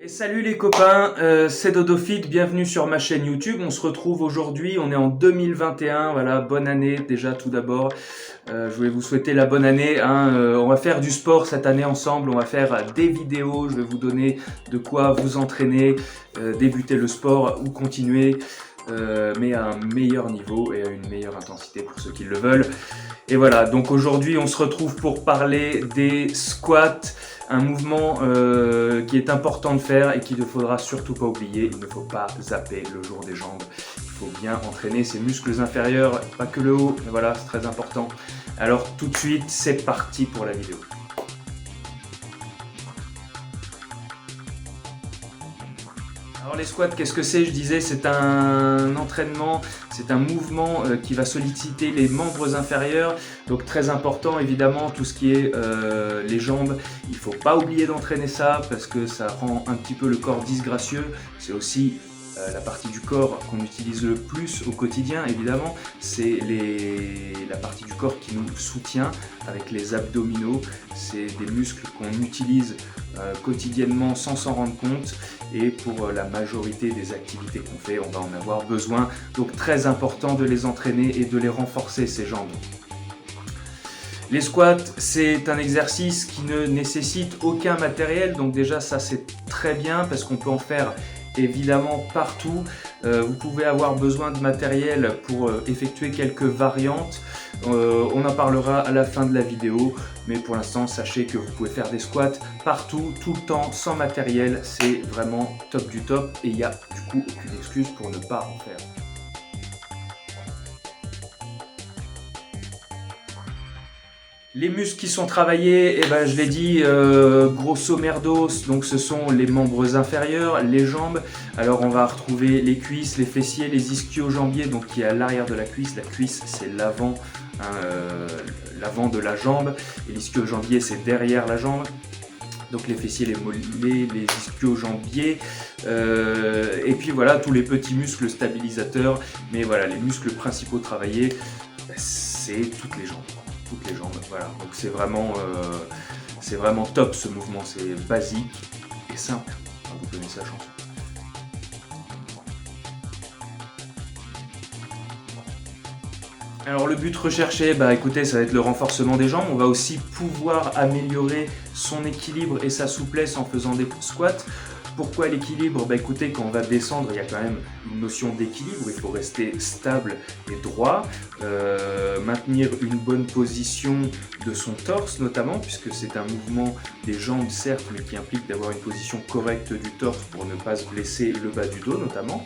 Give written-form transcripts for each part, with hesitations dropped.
Et salut les copains, c'est DodoFit, bienvenue sur ma chaîne YouTube. On se retrouve aujourd'hui, on est en 2021, voilà, bonne année déjà tout d'abord. Je voulais vous souhaiter la bonne année, hein. On va faire du sport cette année ensemble, on va faire des vidéos, je vais vous donner de quoi vous entraîner, débuter le sport ou continuer, mais à un meilleur niveau et à une meilleure intensité pour ceux qui le veulent. Et voilà, donc aujourd'hui on se retrouve pour parler des squats, un mouvement qui est important de faire et qu'il ne faudra surtout pas oublier. Il ne faut pas zapper le jour des jambes. Il faut bien entraîner ses muscles inférieurs, pas que le haut, mais voilà, c'est très important. Alors tout de suite, c'est parti pour la vidéo. Alors les squats, qu'est-ce que c'est? Je disais, c'est un entraînement, c'est un mouvement qui va solliciter les membres inférieurs. Donc très important, évidemment, tout ce qui est les jambes. Il ne faut pas oublier d'entraîner ça parce que ça rend un petit peu le corps disgracieux. C'est aussi la partie du corps qu'on utilise le plus au quotidien, évidemment. C'est la partie du corps qui nous soutient avec les abdominaux. C'est des muscles qu'on utilise quotidiennement sans s'en rendre compte. Et pour la majorité des activités qu'on fait, on va en avoir besoin. Donc très important de les entraîner et de les renforcer, ces jambes. Les squats, c'est un exercice qui ne nécessite aucun matériel. Donc déjà, ça c'est très bien parce qu'on peut en faire évidemment partout. Vous pouvez avoir besoin de matériel pour effectuer quelques variantes. On en parlera à la fin de la vidéo, mais pour l'instant sachez que vous pouvez faire des squats partout, tout le temps, sans matériel. C'est vraiment top du top et il n'y a du coup aucune excuse pour ne pas en faire. Les muscles qui sont travaillés, eh ben, je l'ai dit, grosso merdos, donc ce sont les membres inférieurs, les jambes. Alors on va retrouver les cuisses, les fessiers, les ischio-jambiers, donc qui est à l'arrière de la cuisse. La cuisse c'est l'avant, hein, l'avant de la jambe, et l'ischio-jambier c'est derrière la jambe. Donc les fessiers, les mollets, les ischio-jambiers, et puis voilà tous les petits muscles stabilisateurs. Mais voilà, les muscles principaux travaillés, c'est toutes les jambes. Toutes les jambes, voilà, donc c'est vraiment top ce mouvement, c'est basique et simple, enfin, vous connaissez la chanson. Alors le but recherché, bah écoutez, ça va être le renforcement des jambes. On va aussi pouvoir améliorer son équilibre et sa souplesse en faisant des squats. Pourquoi l'équilibre? Bah écoutez, quand on va descendre, il y a quand même une notion d'équilibre, il faut rester stable et droit, maintenir une bonne position de son torse notamment, puisque c'est un mouvement des jambes certes, mais qui implique d'avoir une position correcte du torse pour ne pas se blesser le bas du dos notamment.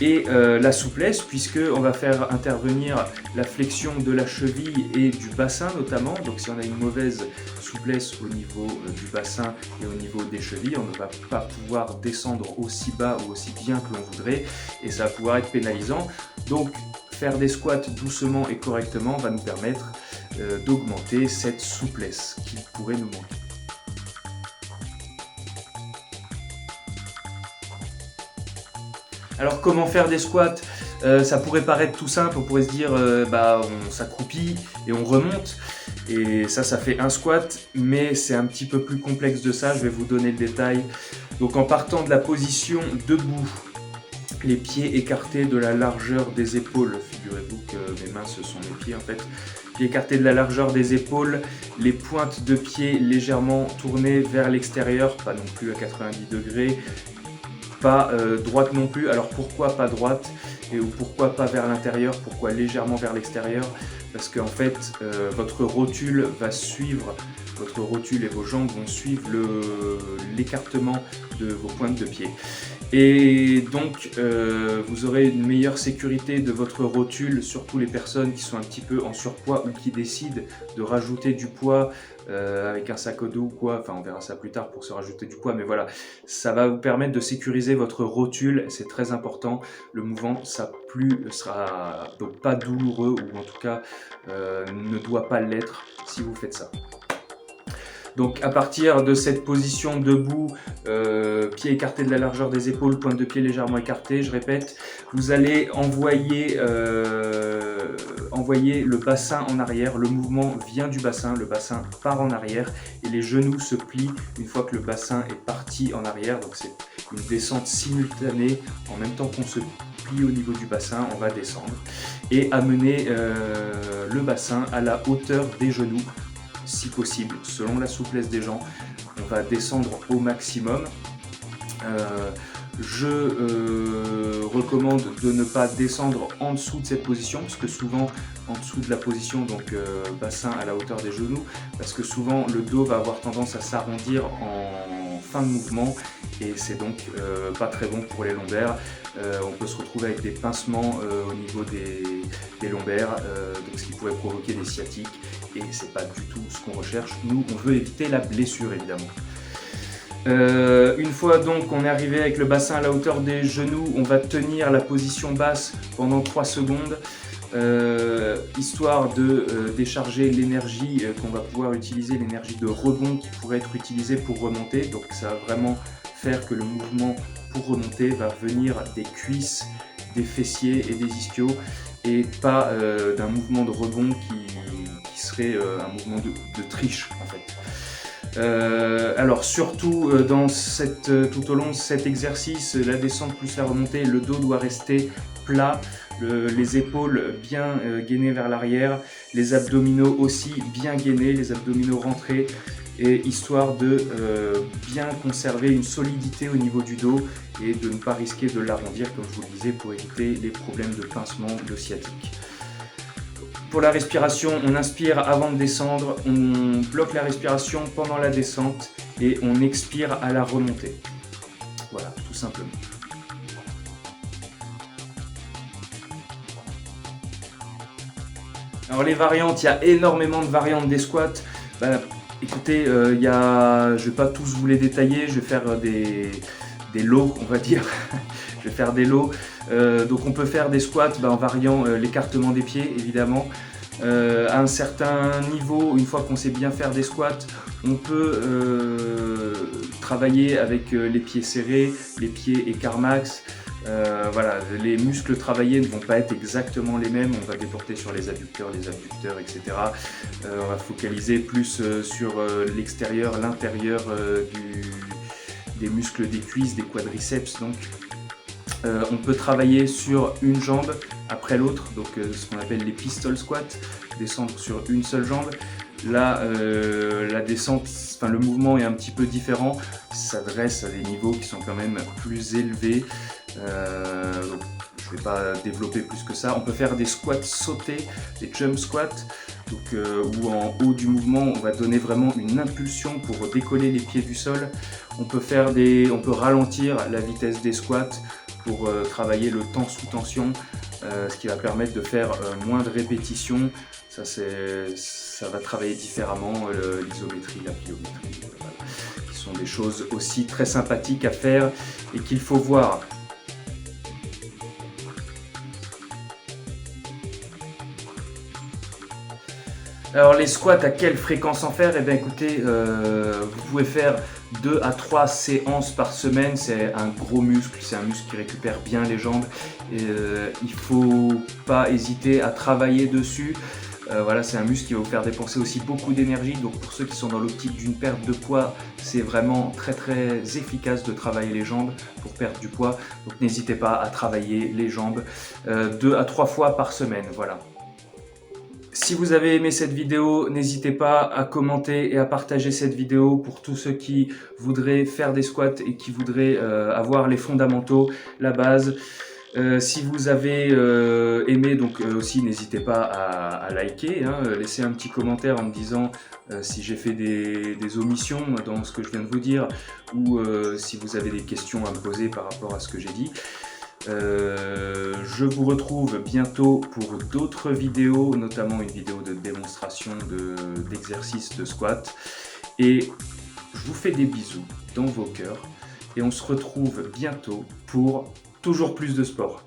Et la souplesse, puisqu'on va faire intervenir la flexion de la cheville et du bassin notamment. Donc si on a une mauvaise souplesse au niveau du bassin et au niveau des chevilles, on ne va pas pouvoir descendre aussi bas ou aussi bien que l'on voudrait et ça va pouvoir être pénalisant. Donc faire des squats doucement et correctement va nous permettre d'augmenter cette souplesse qui pourrait nous manquer. Alors comment faire des squats? Ça pourrait paraître tout simple, on pourrait se dire on s'accroupit et on remonte et ça fait un squat, mais c'est un petit peu plus complexe de ça, je vais vous donner le détail. Donc en partant de la position debout, les pieds écartés de la largeur des épaules, figurez-vous que mes mains ce sont mes pieds en fait, pieds écartés de la largeur des épaules, les pointes de pied légèrement tournées vers l'extérieur, pas non plus à 90 degrés, pas droite non plus. Alors pourquoi pas droite ou pourquoi pas vers l'intérieur, pourquoi légèrement vers l'extérieur? Parce qu'en fait votre rotule et vos jambes vont suivre l'écartement de vos pointes de pied. Et donc vous aurez une meilleure sécurité de votre rotule, surtout les personnes qui sont un petit peu en surpoids ou qui décident de rajouter du poids avec un sac à dos ou quoi, enfin on verra ça plus tard pour se rajouter du poids, mais voilà, ça va vous permettre de sécuriser votre rotule, c'est très important. Le mouvement sera donc pas douloureux, ou en tout cas ne doit pas l'être si vous faites ça. Donc à partir de cette position debout, pieds écartés de la largeur des épaules, pointe de pied légèrement écartée, je répète, vous allez envoyer envoyer le bassin en arrière. Le mouvement vient du bassin, le bassin part en arrière et les genoux se plient une fois que le bassin est parti en arrière. Donc c'est une descente simultanée. En même temps qu'on se plie au niveau du bassin, on va descendre et amener le bassin à la hauteur des genoux, si possible, selon la souplesse des gens. On va descendre au maximum. Je recommande de ne pas descendre en dessous de cette position, parce que souvent en dessous de la position, donc bassin à la hauteur des genoux, parce que souvent le dos va avoir tendance à s'arrondir en fin de mouvement et c'est donc pas très bon pour les lombaires. On peut se retrouver avec des pincements au niveau des lombaires, donc ce qui pourrait provoquer des sciatiques et c'est pas du tout ce qu'on recherche. Nous, on veut éviter la blessure évidemment. Une fois donc on est arrivé avec le bassin à la hauteur des genoux, on va tenir la position basse pendant 3 secondes, histoire de décharger l'énergie qu'on va pouvoir utiliser, l'énergie de rebond qui pourrait être utilisée pour remonter. Donc ça va vraiment faire que le mouvement pour remonter va venir des cuisses, des fessiers et des ischios et pas d'un mouvement de rebond qui serait un mouvement de triche en fait. Alors surtout tout au long de cet exercice, la descente plus la remontée, le dos doit rester plat, les épaules bien gainées vers l'arrière, les abdominaux aussi bien gainés, les abdominaux rentrés, et histoire de bien conserver une solidité au niveau du dos et de ne pas risquer de l'arrondir comme je vous le disais pour éviter les problèmes de pincement, de sciatique. Pour la respiration, on inspire avant de descendre, on bloque la respiration pendant la descente et on expire à la remontée. Voilà, tout simplement. Alors les variantes, il y a énormément de variantes des squats. Écoutez, je ne vais pas tous vous les détailler, je vais faire des lots, on va dire. Je vais faire des lots. Donc on peut faire des squats en variant l'écartement des pieds, évidemment. À un certain niveau, une fois qu'on sait bien faire des squats, on peut travailler avec les pieds serrés, les pieds écart max. Voilà, les muscles travaillés ne vont pas être exactement les mêmes, on va déporter sur les abducteurs, etc. On va focaliser plus sur l'extérieur, l'intérieur des muscles des cuisses, des quadriceps. Donc, on peut travailler sur une jambe après l'autre, donc ce qu'on appelle les pistol squats, descendre sur une seule jambe. Là, la descente, le mouvement est un petit peu différent, s'adresse à des niveaux qui sont quand même plus élevés. Donc, je ne vais pas développer plus que ça. On peut faire des squats sautés, des jump squats, donc, où en haut du mouvement, on va donner vraiment une impulsion pour décoller les pieds du sol. On peut ralentir la vitesse des squats pour travailler le temps sous tension, ce qui va permettre de faire moins de répétitions. Ça va travailler différemment, l'isométrie, la pliométrie, voilà, qui sont des choses aussi très sympathiques à faire et qu'il faut voir. Alors les squats, à quelle fréquence en faire? Eh bien écoutez, vous pouvez faire 2 à 3 séances par semaine, c'est un gros muscle, c'est un muscle qui récupère bien les jambes. Et, il ne faut pas hésiter à travailler dessus. Voilà, c'est un muscle qui va vous faire dépenser aussi beaucoup d'énergie, donc pour ceux qui sont dans l'optique d'une perte de poids, c'est vraiment très très efficace de travailler les jambes pour perdre du poids. Donc n'hésitez pas à travailler les jambes 2 à 3 fois par semaine, voilà. Si vous avez aimé cette vidéo, n'hésitez pas à commenter et à partager cette vidéo pour tous ceux qui voudraient faire des squats et qui voudraient avoir les fondamentaux, la base. Si vous avez aimé, donc aussi n'hésitez pas à liker, laisser un petit commentaire en me disant si j'ai fait des omissions dans ce que je viens de vous dire ou si vous avez des questions à me poser par rapport à ce que j'ai dit. Je vous retrouve bientôt pour d'autres vidéos, notamment une vidéo de démonstration d'exercices de squat. Et je vous fais des bisous dans vos cœurs et on se retrouve bientôt pour toujours plus de sport.